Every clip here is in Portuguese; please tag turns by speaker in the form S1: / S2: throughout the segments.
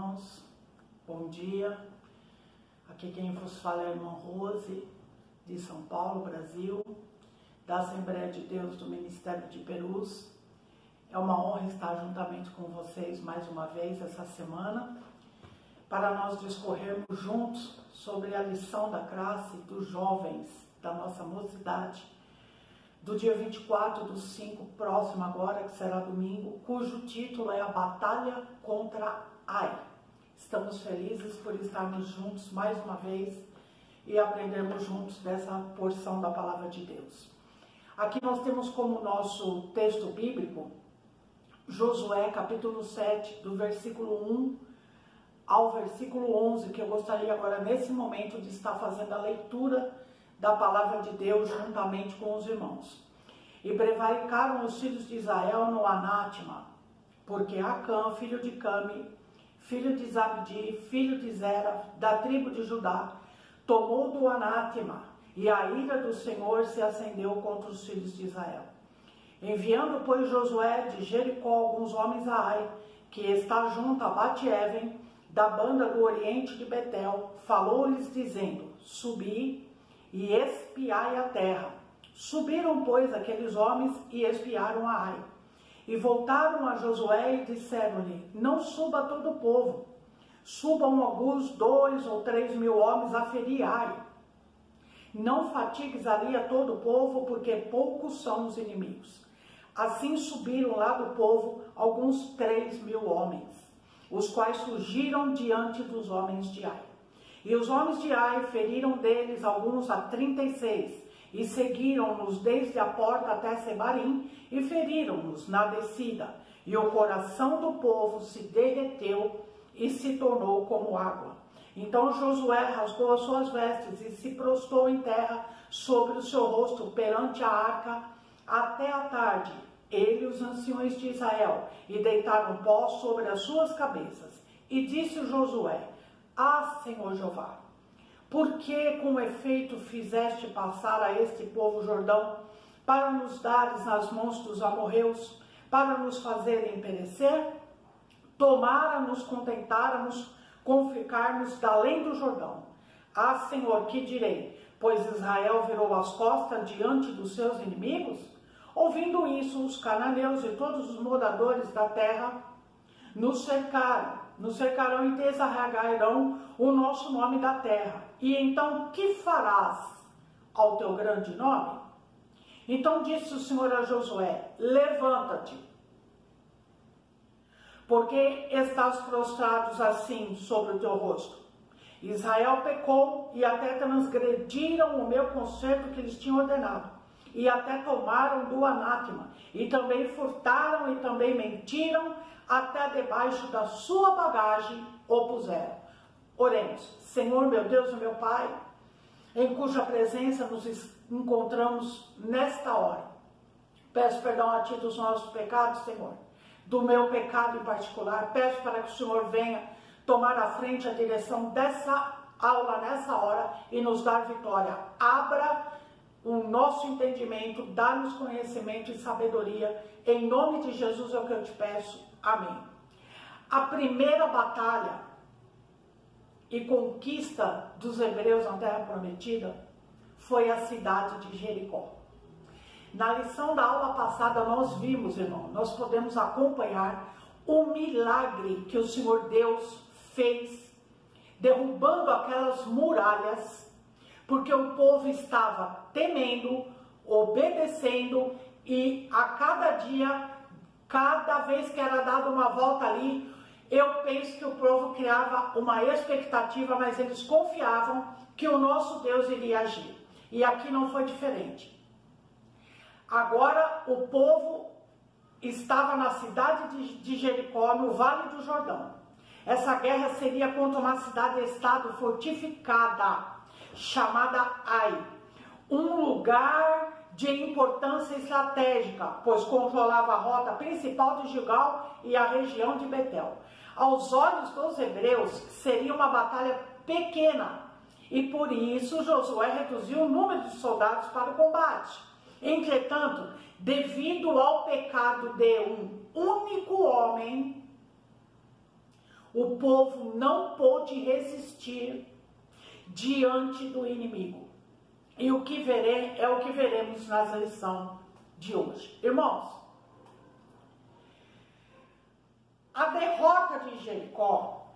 S1: irmãos, bom dia. Aqui quem vos fala é a irmã Rose, de São Paulo, Brasil, da Assembleia de Deus do Ministério de Perus. É uma honra estar juntamente com vocês mais uma vez essa semana, para nós discorrermos juntos sobre a lição da classe dos jovens da nossa mocidade, do dia 24/5, próximo agora, que será domingo, cujo título é A Batalha contra Ai. Estamos felizes por estarmos juntos mais uma vez e aprendermos juntos dessa porção da Palavra de Deus. Aqui nós temos como nosso texto bíblico Josué capítulo 7, do versículo 1 ao versículo 11, que eu gostaria agora nesse momento de estar fazendo a leitura da Palavra de Deus juntamente com os irmãos. E prevaricaram os filhos de Israel no anátema, porque Acã, filho de Cami, filho de Zabdi, filho de Zera, da tribo de Judá, tomou do anátema, e a ira do Senhor se acendeu contra os filhos de Israel. Enviando, pois, Josué de Jericó alguns homens a Ai, que está junto a Bet-Aven, da banda do oriente de Betel, falou-lhes dizendo: subi e espiai a terra. Subiram, pois, aqueles homens e espiaram a Ai. E voltaram a Josué e disseram-lhe: não suba todo o povo, subam alguns 2 ou 3 mil homens a ferir Ai. Não fatigues ali a todo o povo, porque poucos são os inimigos. Assim subiram lá do povo alguns 3 mil homens, os quais fugiram diante dos homens de Ai. E os homens de Ai feriram deles alguns a 36, e seguiram-nos desde a porta até Sebarim, e feriram-nos na descida. E o coração do povo se derreteu e se tornou como água. Então Josué rasgou as suas vestes e se prostrou em terra sobre o seu rosto perante a arca até a tarde, ele e os anciões de Israel, e deitaram pó sobre as suas cabeças. E disse Josué: ah, Senhor Jeová, por que com efeito fizeste passar a este povo o Jordão, para nos dares nas mãos dos amorreus, para nos fazerem perecer? Tomara-nos, contentara-nos com ficarmos da além do Jordão. Ah, Senhor, que direi? Pois Israel virou as costas diante dos seus inimigos? Ouvindo isso, os cananeus e todos os moradores da terra nos cercarão e desarraigarão o nosso nome da terra. E então, que farás ao teu grande nome? Então disse o Senhor a Josué: levanta-te, porque estás prostrado assim sobre o teu rosto. Israel pecou e até transgrediram o meu concerto que lhes tinha ordenado, e até tomaram do anátema, e também furtaram e também mentiram, até debaixo da sua bagagem o puseram. Oremos. Senhor, meu Deus e meu Pai, em cuja presença nos encontramos nesta hora, peço perdão a Ti dos nossos pecados, Senhor, do meu pecado em particular. Peço para que o Senhor venha tomar à frente a direção dessa aula nessa hora e nos dar vitória. Abra o nosso entendimento, dá-nos conhecimento e sabedoria. Em nome de Jesus é o que eu te peço. Amém. A primeira batalha e conquista dos hebreus na Terra Prometida foi a cidade de Jericó. Na lição da aula passada nós vimos, irmão, nós podemos acompanhar o milagre que o Senhor Deus fez, derrubando aquelas muralhas, porque o povo estava temendo, obedecendo, e a cada dia, cada vez que era dada uma volta ali, eu penso que o povo criava uma expectativa, mas eles confiavam que o nosso Deus iria agir. E aqui não foi diferente. Agora o povo estava na cidade de Jericó, no Vale do Jordão. Essa guerra seria contra uma cidade-estado fortificada, chamada Ai, um lugar de importância estratégica, pois controlava a rota principal de Gilgal e a região de Betel. Aos olhos dos hebreus, seria uma batalha pequena, e por isso Josué reduziu o número de soldados para o combate. Entretanto, devido ao pecado de um único homem, o povo não pôde resistir diante do inimigo. E o que é o que veremos na lição de hoje. Irmãos, a derrota de Jericó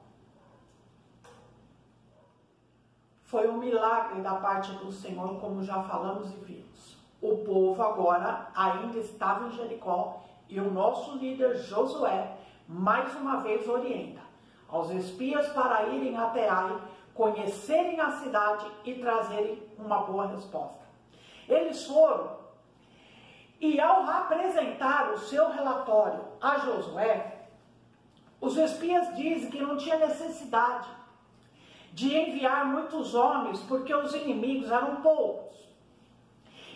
S1: foi um milagre da parte do Senhor, como já falamos e vimos. O povo agora ainda estava em Jericó e o nosso líder Josué mais uma vez orienta aos espias para irem até Ai, conhecerem a cidade e trazerem uma boa resposta. Eles foram e ao apresentar o seu relatório a Josué, os espias dizem que não tinha necessidade de enviar muitos homens porque os inimigos eram poucos.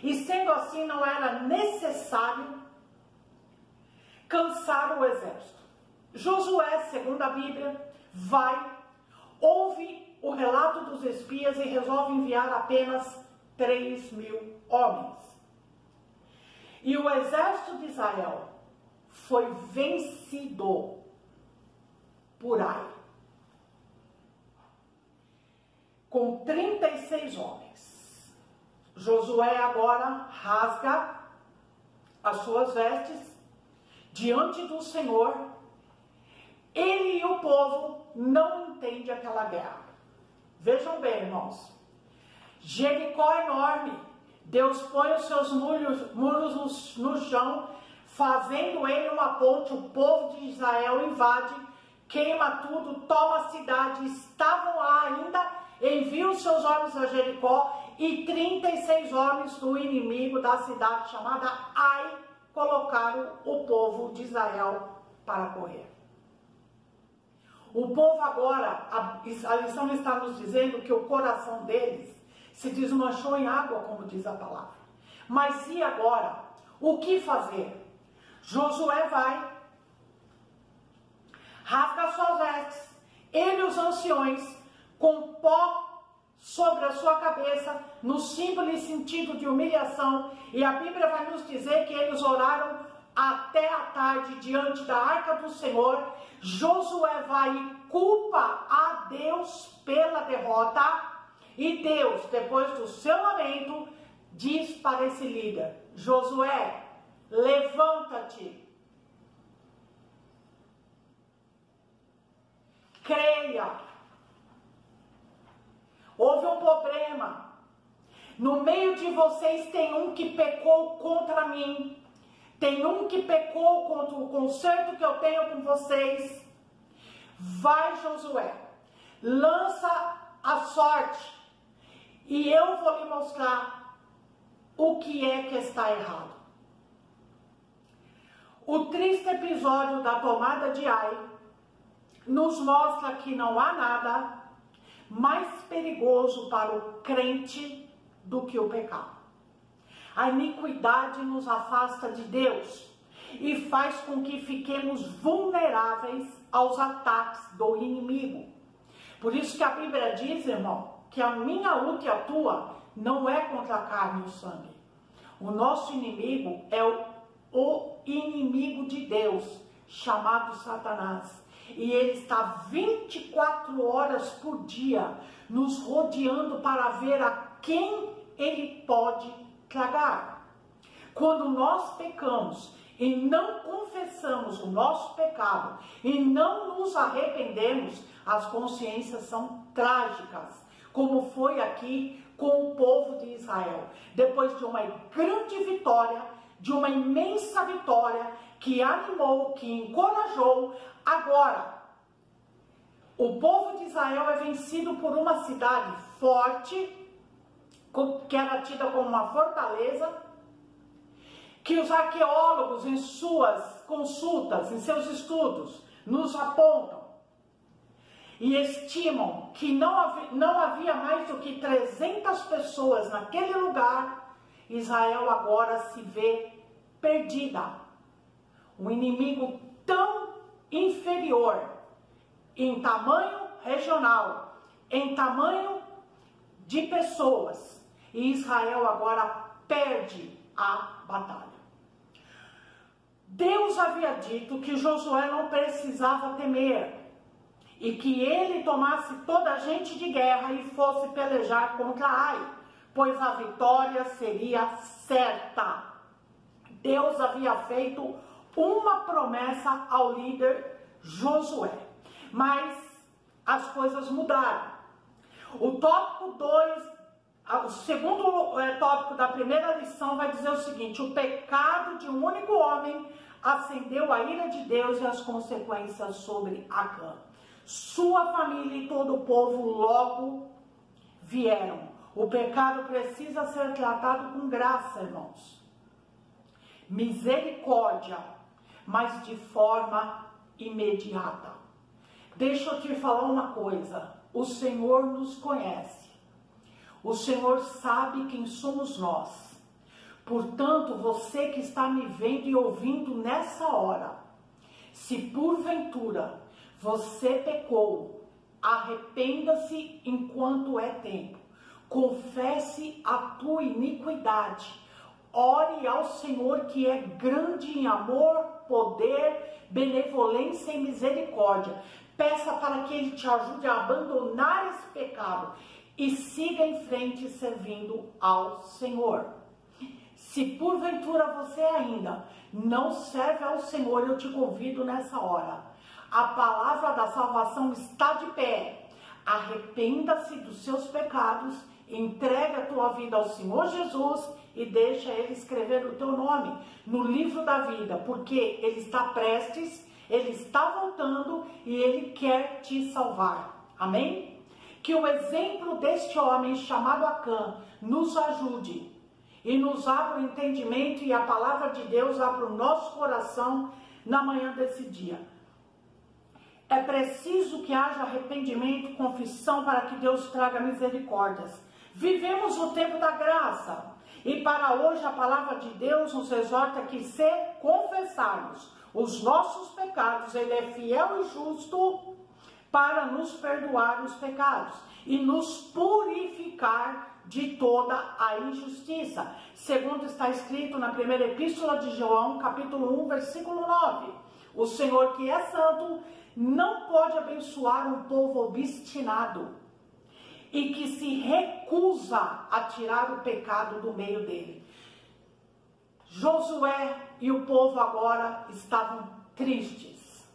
S1: E sendo assim, não era necessário cansar o exército. Josué, segundo a Bíblia, ouve o relato dos espias e resolve enviar apenas 3.000 homens. E o exército de Israel foi vencido por Ai, com 36 homens. Josué agora rasga as suas vestes diante do Senhor. Ele e o povo não entendem aquela guerra. Vejam bem, irmãos. Jericó é enorme. Deus põe os seus muros no chão, fazendo ele uma ponte. O povo de Israel invade, queima tudo, toma a cidade. Estavam lá ainda, enviam seus homens a Jericó e 36 homens do inimigo da cidade chamada Ai colocaram o povo de Israel para correr. O povo agora, a lição está nos dizendo que o coração deles se desmanchou em água, como diz a palavra. Mas e agora? O que fazer? Josué vai, rasga suas vestes, ele e os anciões, com pó sobre a sua cabeça, no símbolo e sentido de humilhação, e a Bíblia vai nos dizer que eles oraram até a tarde diante da arca do Senhor. Josué vai e culpa a Deus pela derrota, e Deus, depois do seu lamento, diz para esse líder: Josué, levanta-te, creia. Houve um problema. No meio de vocês tem um que pecou contra mim. Tem um que pecou contra o concerto que eu tenho com vocês. Vai, Josué, lança a sorte e eu vou lhe mostrar o que é que está errado. O triste episódio da tomada de Ai nos mostra que não há nada mais perigoso para o crente do que o pecado. A iniquidade nos afasta de Deus e faz com que fiquemos vulneráveis aos ataques do inimigo. Por isso que a Bíblia diz, irmão, que a minha luta e a tua não é contra a carne e o sangue. O nosso inimigo é o inimigo de Deus, chamado Satanás. E ele está 24 horas por dia nos rodeando para ver a quem ele pode tragar. Quando nós pecamos e não confessamos o nosso pecado e não nos arrependemos, as consciências são trágicas, como foi aqui com o povo de Israel. Depois de uma grande vitória, de uma imensa vitória que animou, que encorajou, agora o povo de Israel é vencido por uma cidade forte, que era tida como uma fortaleza, que os arqueólogos em suas consultas, em seus estudos, nos apontam e estimam que não havia mais do que 300 pessoas naquele lugar. Israel agora se vê perdida. Um inimigo tão inferior em tamanho regional, em tamanho de pessoas, e Israel agora perde a batalha. Deus havia dito que Josué não precisava temer, e que ele tomasse toda a gente de guerra e fosse pelejar contra Ai, pois a vitória seria certa. Deus havia feito uma promessa ao líder Josué, mas as coisas mudaram. O tópico 2, o segundo tópico da primeira lição vai dizer o seguinte: o pecado de um único homem acendeu a ira de Deus e as consequências sobre Acã. Sua família e todo o povo logo vieram. O pecado precisa ser tratado com graça, irmãos. Misericórdia, mas de forma imediata. Deixa eu te falar uma coisa. O Senhor nos conhece. O Senhor sabe quem somos nós. Portanto, você que está me vendo e ouvindo nessa hora, se porventura você pecou, arrependa-se enquanto é tempo. Confesse a tua iniquidade. Ore ao Senhor, que é grande em amor, poder, benevolência e misericórdia. Peça para que Ele te ajude a abandonar esse pecado e siga em frente servindo ao Senhor. Se porventura você ainda não serve ao Senhor, eu te convido nessa hora. A palavra da salvação está de pé. Arrependa-se dos seus pecados, entrega a tua vida ao Senhor Jesus e deixa Ele escrever o teu nome no livro da vida, porque Ele está prestes, Ele está voltando e Ele quer te salvar. Amém? Que o exemplo deste homem chamado Acã nos ajude e nos abra o entendimento e a palavra de Deus abra o nosso coração na manhã desse dia. É preciso que haja arrependimento e confissão para que Deus traga misericórdias. Vivemos o tempo da graça e para hoje a palavra de Deus nos exorta que se confessarmos os nossos pecados, Ele é fiel e justo para nos perdoar os pecados e nos purificar de toda a injustiça, segundo está escrito na primeira epístola de João, capítulo 1, versículo 9. O Senhor, que é santo, não pode abençoar um povo obstinado e que se recusa a tirar o pecado do meio dele. Josué e o povo agora estavam tristes,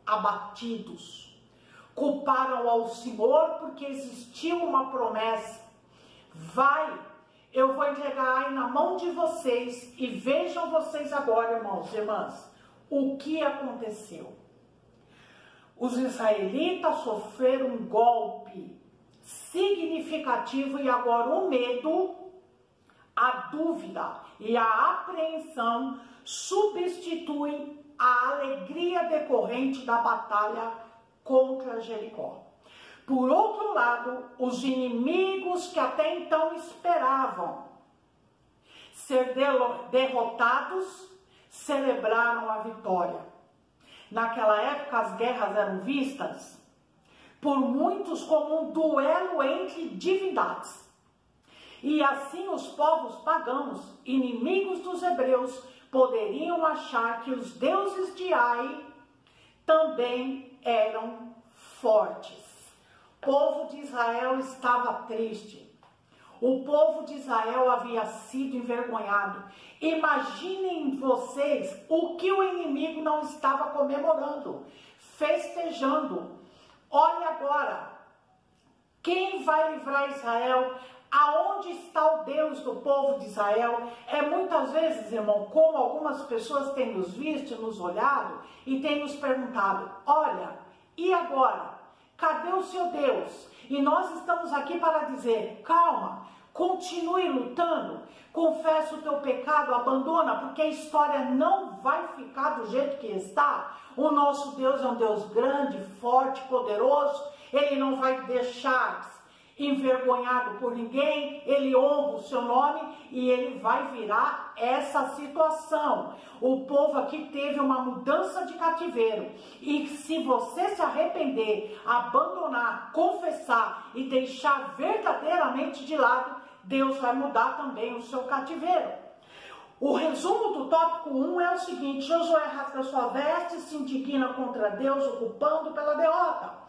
S1: abatidos. Culparam ao Senhor porque existia uma promessa. Vai, eu vou entregar Ai na mão de vocês. E vejam vocês agora, irmãos e irmãs, o que aconteceu. Os israelitas sofreram um golpe significativo e agora o medo, a dúvida e a apreensão substituem a alegria decorrente da batalha contra Jericó. Por outro lado, os inimigos que até então esperavam ser derrotados, celebraram a vitória. Naquela época, as guerras eram vistas por muitos como um duelo entre divindades. E assim os povos pagãos, inimigos dos hebreus, poderiam achar que os deuses de Ai também eram fortes. O povo de Israel estava triste. O povo de Israel havia sido envergonhado. Imaginem vocês o que o inimigo não estava comemorando, festejando. Olha agora, quem vai livrar Israel? Aonde está o Deus do povo de Israel? É muitas vezes, irmão, como algumas pessoas têm nos visto, nos olhado e têm nos perguntado: olha, e agora? Cadê o seu Deus? E nós estamos aqui para dizer: calma, continue lutando, confessa o teu pecado, abandona, porque a história não vai ficar do jeito que está. O nosso Deus é um Deus grande, forte, poderoso. Ele não vai deixar envergonhado por ninguém, ele honra o seu nome e ele vai virar essa situação. O povo aqui teve uma mudança de cativeiro e se você se arrepender, abandonar, confessar e deixar verdadeiramente de lado, Deus vai mudar também o seu cativeiro. O resumo do tópico 1 é o seguinte: Josué rasga sua veste, se indigna contra Deus, ocupando pela derrota.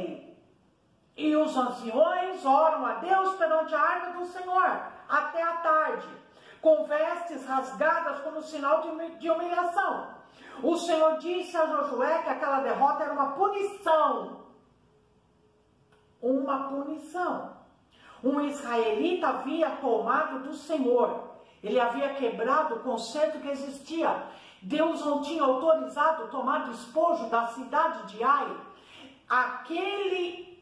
S1: ele e os anciões oram a Deus perante a arca do Senhor até a tarde, com vestes rasgadas como sinal de humilhação. O Senhor disse a Josué que aquela derrota era uma punição. Uma punição. Um israelita havia tomado do Senhor. Ele havia quebrado o conceito que existia. Deus não tinha autorizado tomar despojo da cidade de Ai.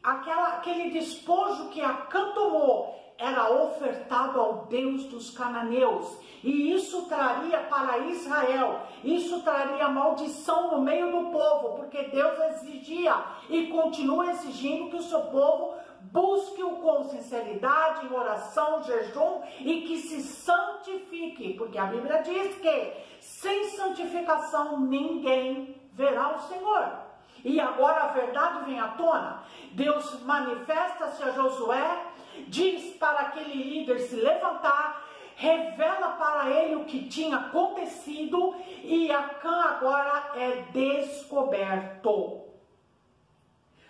S1: Aquele despojo que Acã tomou era ofertado ao Deus dos cananeus, e isso traria para Israel, isso traria maldição no meio do povo, porque Deus exigia e continua exigindo que o seu povo busque-o com sinceridade, em oração, jejum, e que se santifique, porque a Bíblia diz que sem santificação ninguém verá o Senhor. E agora a verdade vem à tona. Deus manifesta-se a Josué, diz para aquele líder se levantar, revela para ele o que tinha acontecido, e Acã agora é descoberto.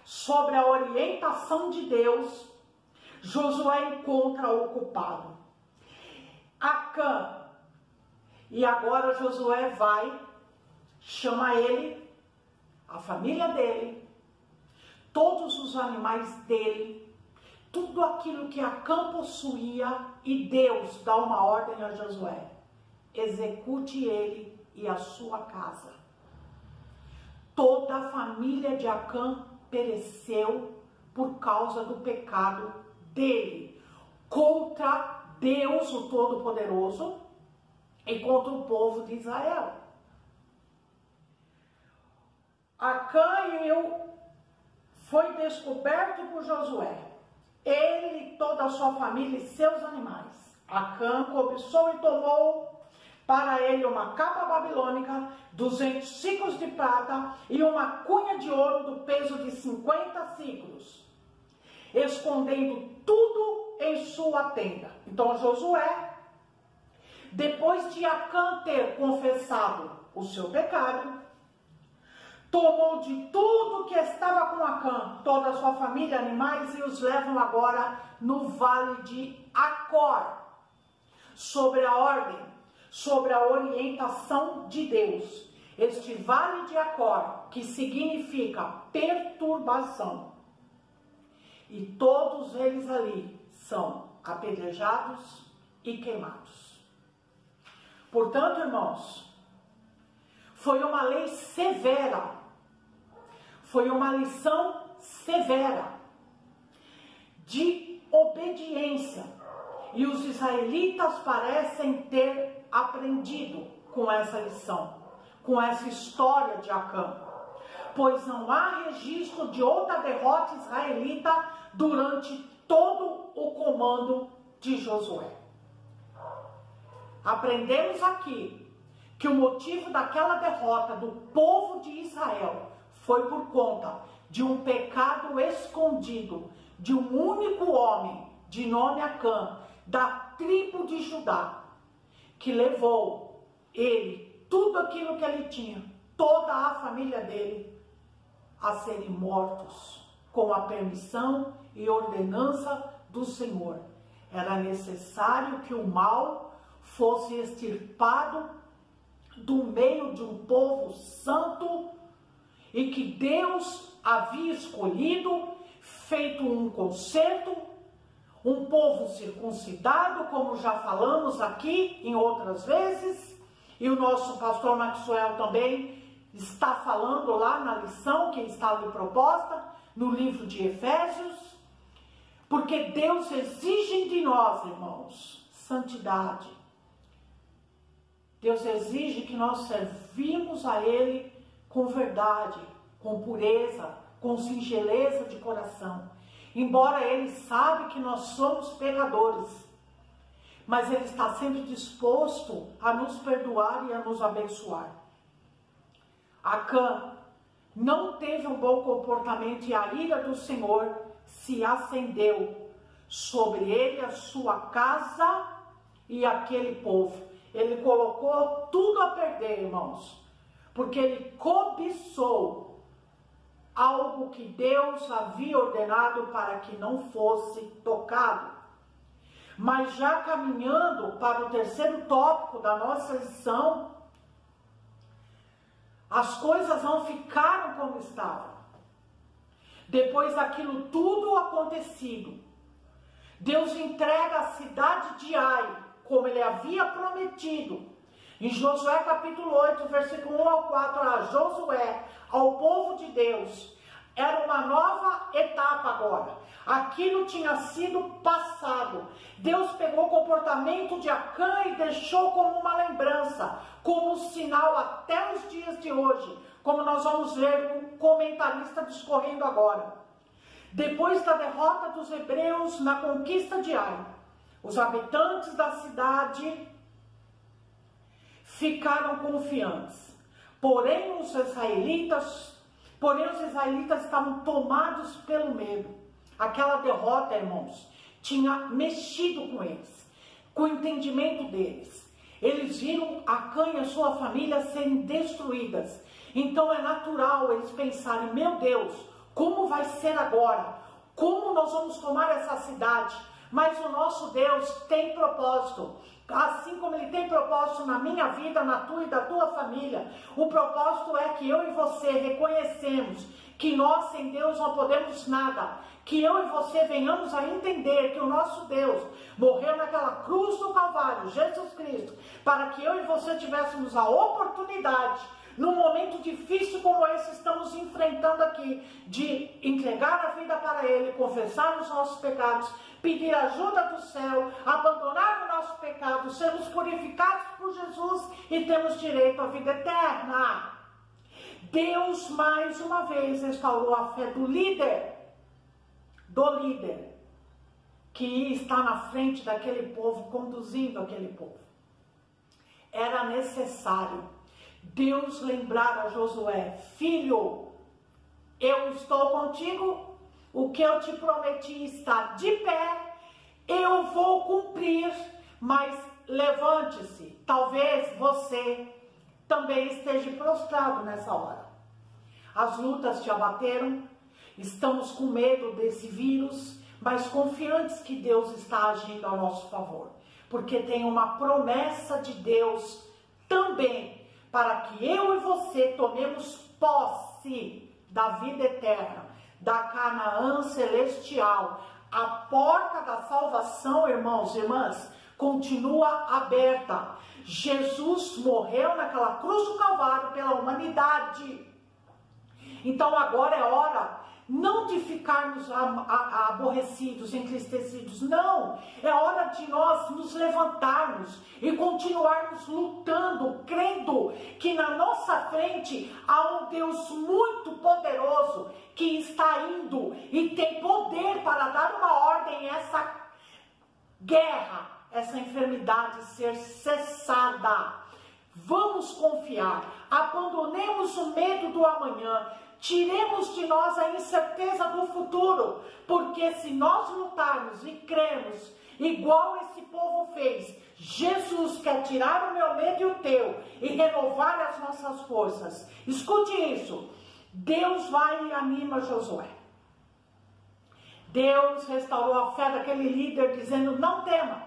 S1: Sobre a orientação de Deus, Josué encontra o culpado, Acã. E agora Josué vai, chama ele, a família dele, todos os animais dele, tudo aquilo que Acã possuía, e Deus dá uma ordem a Josué: execute ele e a sua casa. Toda a família de Acã pereceu por causa do pecado dele contra Deus, o Todo-Poderoso, e contra o povo de Israel. Acã foi descoberto por Josué, ele, toda a sua família e seus animais. Acã cobiçou e tomou para ele uma capa babilônica, 200 ciclos de prata e uma cunha de ouro do peso de 50 ciclos, escondendo tudo em sua tenda. Então Josué, depois de Acã ter confessado o seu pecado, tomou de tudo que estava com Acã, toda a sua família, animais, e os levam agora no vale de Acor, sobre a ordem, sobre a orientação de Deus. Este vale de Acor, que significa perturbação, e todos eles ali são apedrejados e queimados. Portanto, irmãos, foi uma lei severa, foi uma lição severa de obediência, e os israelitas parecem ter aprendido com essa lição, com essa história de Acã, pois não há registro de outra derrota israelita durante todo o comando de Josué. Aprendemos aqui que o motivo daquela derrota do povo de Israel foi por conta de um pecado escondido de um único homem de nome Acã, da tribo de Judá, que levou ele, tudo aquilo que ele tinha, toda a família dele, a serem mortos com a permissão e ordenança do Senhor. Era necessário que o mal fosse extirpado do meio de um povo santo, e que Deus havia escolhido, feito um concerto, um povo circuncidado, como já falamos aqui em outras vezes, e o nosso pastor Maxwell também está falando lá na lição que está ali proposta, no livro de Efésios, porque Deus exige de nós, irmãos, santidade. Deus exige que nós servimos a Ele com verdade, com pureza, com singeleza de coração. Embora Ele sabe que nós somos pecadores, mas Ele está sempre disposto a nos perdoar e a nos abençoar. Acã não teve um bom comportamento, e a ira do Senhor se acendeu sobre ele, a sua casa e aquele povo. Ele colocou tudo a perder, irmãos, porque ele cobiçou algo que Deus havia ordenado para que não fosse tocado. Mas já caminhando para o terceiro tópico da nossa lição, as coisas não ficaram como estavam. Depois daquilo tudo acontecido, Deus entrega a cidade de Ai, como ele havia prometido. Em Josué capítulo 8, versículo 1 ao 4, a Josué, ao povo de Deus, era uma nova etapa agora. Aquilo tinha sido passado. Deus pegou o comportamento de Acã e deixou como uma lembrança, como um sinal até os dias de hoje, como nós vamos ver um comentarista discorrendo agora. Depois da derrota dos hebreus na conquista de Ai, os habitantes da cidade ficaram confiantes. Porém, os israelitas estavam tomados pelo medo. Aquela derrota, irmãos, tinha mexido com eles, com o entendimento deles. Eles viram Acã e a sua família serem destruídas. Então é natural eles pensarem, meu Deus, como vai ser agora? Como nós vamos tomar essa cidade? Mas o nosso Deus tem propósito. Assim como ele tem propósito na minha vida, na tua e da tua família. O propósito é que eu e você reconhecemos que nós sem Deus não podemos nada. Que eu e você venhamos a entender que o nosso Deus morreu naquela cruz do Calvário, Jesus Cristo, para que eu e você tivéssemos a oportunidade, num momento difícil como esse estamos enfrentando aqui, de entregar a vida para Ele, confessar os nossos pecados, pedir ajuda do céu, abandonar o nosso pecado, sermos purificados por Jesus e temos direito à vida eterna. Deus mais uma vez restaurou a fé do líder, que está na frente daquele povo, conduzindo aquele povo. Era necessário Deus lembrar a Josué, filho, eu estou contigo, o que eu te prometi está de pé, eu vou cumprir, mas levante-se. Talvez você também esteja prostrado nessa hora. As lutas te abateram, estamos com medo desse vírus, mas confiantes que Deus está agindo a nosso favor, porque tem uma promessa de Deus também, para que eu e você tomemos posse da vida eterna, da Canaã celestial. A porta da salvação, irmãos e irmãs, continua aberta. Jesus morreu naquela cruz do Calvário pela humanidade. Então agora é hora não de ficarmos aborrecidos, entristecidos, não. É hora de nós nos levantarmos e continuarmos lutando, crendo que na nossa frente há um Deus muito poderoso que está indo e tem poder para dar uma ordem a essa guerra, essa enfermidade ser cessada. Vamos confiar, abandonemos o medo do amanhã, tiremos de nós a incerteza do futuro, porque se nós lutarmos e cremos, igual esse povo fez, Jesus quer tirar o meu medo e o teu, e renovar as nossas forças. Escute isso, Deus vai e anima Josué. Deus restaurou a fé daquele líder, dizendo, não tema,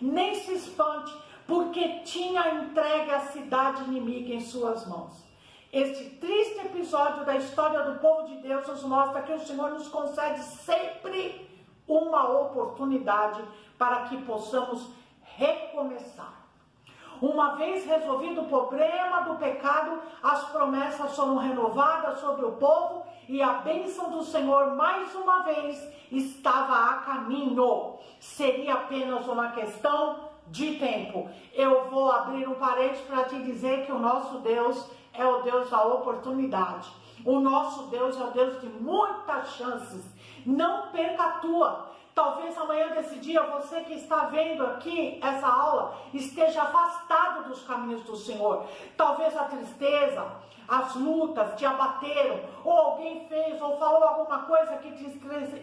S1: nem se espante, porque tinha entregue a cidade inimiga em suas mãos. Este triste episódio da história do povo de Deus nos mostra que o Senhor nos concede sempre uma oportunidade para que possamos recomeçar. Uma vez resolvido o problema do pecado, as promessas foram renovadas sobre o povo e a bênção do Senhor mais uma vez estava a caminho. Seria apenas uma questão de tempo. Eu vou abrir um parênteses para te dizer que o nosso Deus é o Deus da oportunidade. O nosso Deus é o Deus de muitas chances. Não perca a tua. Talvez amanhã desse dia você que está vendo aqui essa aula esteja afastado dos caminhos do Senhor. Talvez a tristeza, as lutas te abateram, ou alguém fez ou falou alguma coisa que te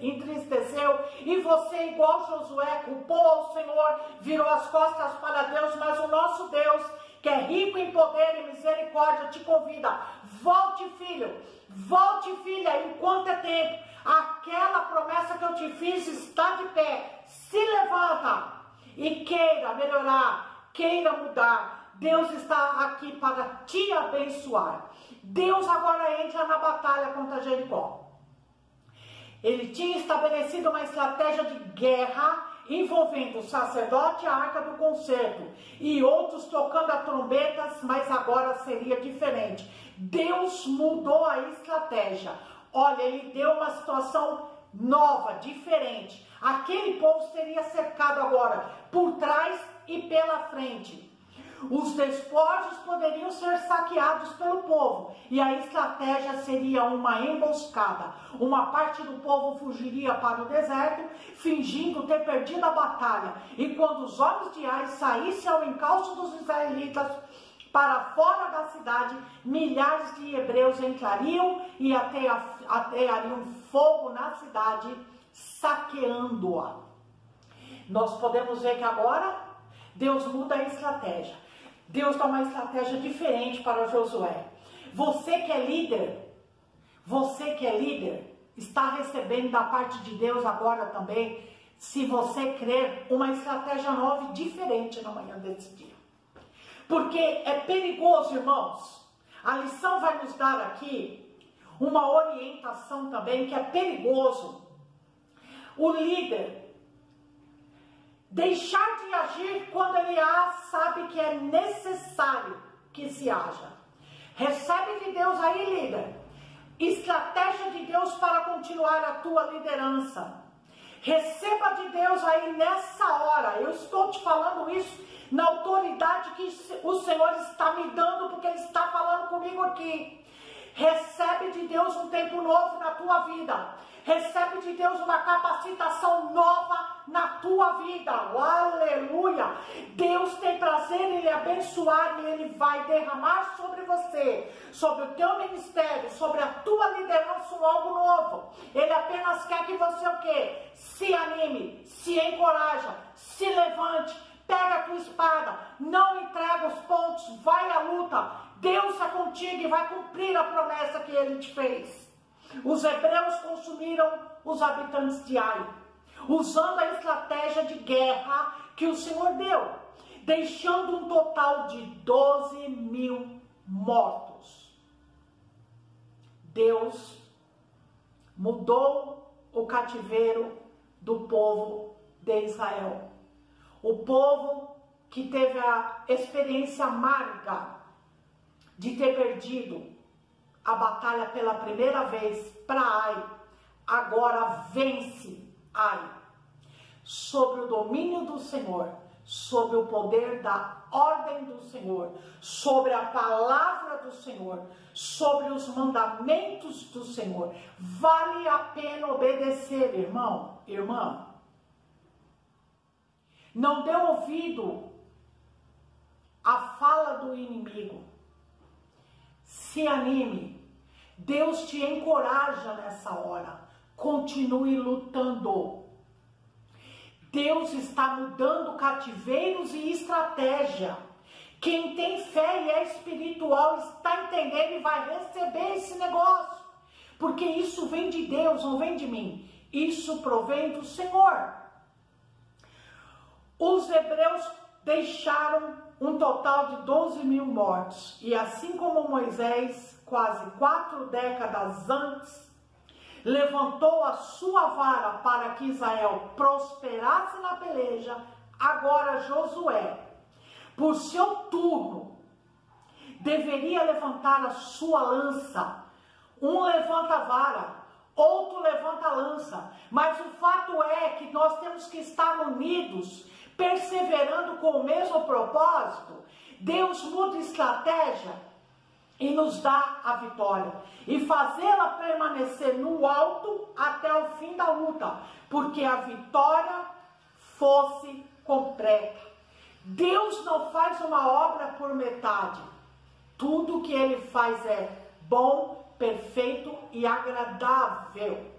S1: entristeceu e você, igual Josué, culpou ao Senhor, virou as costas para Deus, mas o nosso Deus que é rico em poder e misericórdia, te convida. Volte, filho, volte, filha, enquanto é tempo. Aquela promessa que eu te fiz está de pé. Se levanta e queira melhorar, queira mudar. Deus está aqui para te abençoar. Deus agora entra na batalha contra Jericó. Ele tinha estabelecido uma estratégia de guerra envolvendo o sacerdote e a arca do concerto e outros tocando as trombetas, mas agora seria diferente. Deus mudou a estratégia. Olha, ele deu uma situação nova, diferente. Aquele povo seria cercado agora por trás e pela frente. Os despojos poderiam ser saqueados pelo povo e a estratégia seria uma emboscada. Uma parte do povo fugiria para o deserto, fingindo ter perdido a batalha. E quando os homens de Ai saíssem ao encalço dos israelitas para fora da cidade, milhares de hebreus entrariam e ateariam fogo na cidade, saqueando-a. Nós podemos ver que agora Deus muda a estratégia. Deus dá uma estratégia diferente para Josué. Você que é líder, está recebendo da parte de Deus agora também, se você crer, uma estratégia nova e diferente na manhã desse dia. Porque é perigoso, irmãos. A lição vai nos dar aqui uma orientação também, que é perigoso o líder deixar de agir quando ele sabe que é necessário que se haja. Recebe de Deus aí, líder, estratégia de Deus para continuar a tua liderança. Receba de Deus aí nessa hora. Eu estou te falando isso na autoridade que o Senhor está me dando, porque Ele está falando comigo aqui. Recebe de Deus um tempo novo na tua vida. Recebe de Deus uma capacitação nova na tua vida. Aleluia! Deus tem prazer em lhe abençoar e Ele vai derramar sobre você, sobre o teu ministério, sobre a tua liderança algo novo. Ele apenas quer que você o quê? Se anime, se encoraja, se levante, pega a tua espada, não entrega os pontos, vai à luta. Deus é contigo e vai cumprir a promessa que Ele te fez. Os hebreus consumiram os habitantes de Ai, usando a estratégia de guerra que o Senhor deu, deixando um total de 12.000 mortos. Deus mudou o cativeiro do povo de Israel. O povo que teve a experiência amarga de ter perdido a batalha pela primeira vez para Ai, agora vence Ai, sob o domínio do Senhor, sob o poder da ordem do Senhor, sobre a palavra do Senhor, sobre os mandamentos do Senhor. Vale a pena obedecer, irmão, irmã. Não dê ouvido à fala do inimigo. Se anime. Deus te encoraja nessa hora. Continue lutando. Deus está mudando cativeiros e estratégia. Quem tem fé e é espiritual está entendendo e vai receber esse negócio. Porque isso vem de Deus, não vem de mim. Isso provém do Senhor. Os hebreus deixaram um total de 12.000 mortos. E assim como Moisés, quase 4 décadas antes, levantou a sua vara para que Israel prosperasse na peleja, agora Josué, por seu turno, deveria levantar a sua lança. Um levanta a vara, outro levanta a lança. Mas o fato é que nós temos que estar unidos, perseverando com o mesmo propósito. Deus muda estratégia e nos dá a vitória, e fazê-la permanecer no alto até o fim da luta, porque a vitória fosse completa. Deus não faz uma obra por metade. Tudo que Ele faz é bom, perfeito e agradável.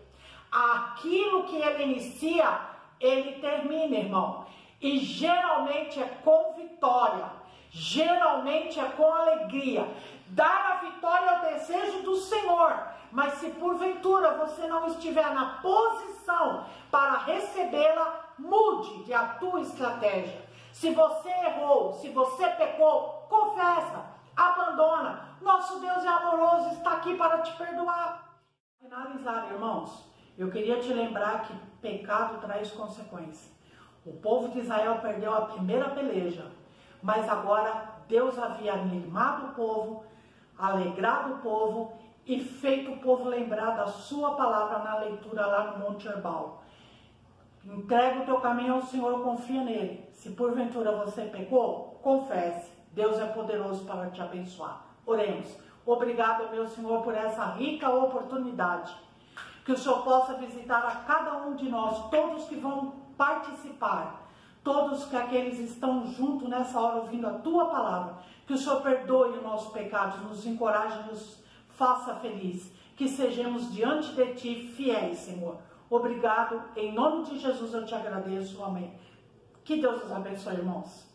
S1: Aquilo que Ele inicia, Ele termina, irmão. E geralmente é com vitória. Geralmente é com alegria. Dar a vitória ao desejo do Senhor. Mas se porventura você não estiver na posição para recebê-la, mude a tua estratégia. Se você errou, se você pecou, confessa, abandona. Nosso Deus é amoroso, está aqui para te perdoar. Para finalizar, irmãos, eu queria te lembrar que pecado traz consequências. O povo de Israel perdeu a primeira peleja, mas agora Deus havia animado o povo, alegrado o povo e feito o povo lembrar da sua palavra na leitura lá no Monte Herbal. Entrega o teu caminho ao Senhor, confia nele. Se porventura você pecou, confesse. Deus é poderoso para te abençoar. Oremos. Obrigado, meu Senhor, por essa rica oportunidade. Que o Senhor possa visitar a cada um de nós, todos que vão participar, todos que aqueles estão juntos nessa hora ouvindo a tua palavra. Que o Senhor perdoe os nossos pecados, nos encoraje, nos faça feliz. Que sejamos diante de ti fiéis, Senhor. Obrigado, em nome de Jesus eu te agradeço, amém. Que Deus os abençoe, irmãos.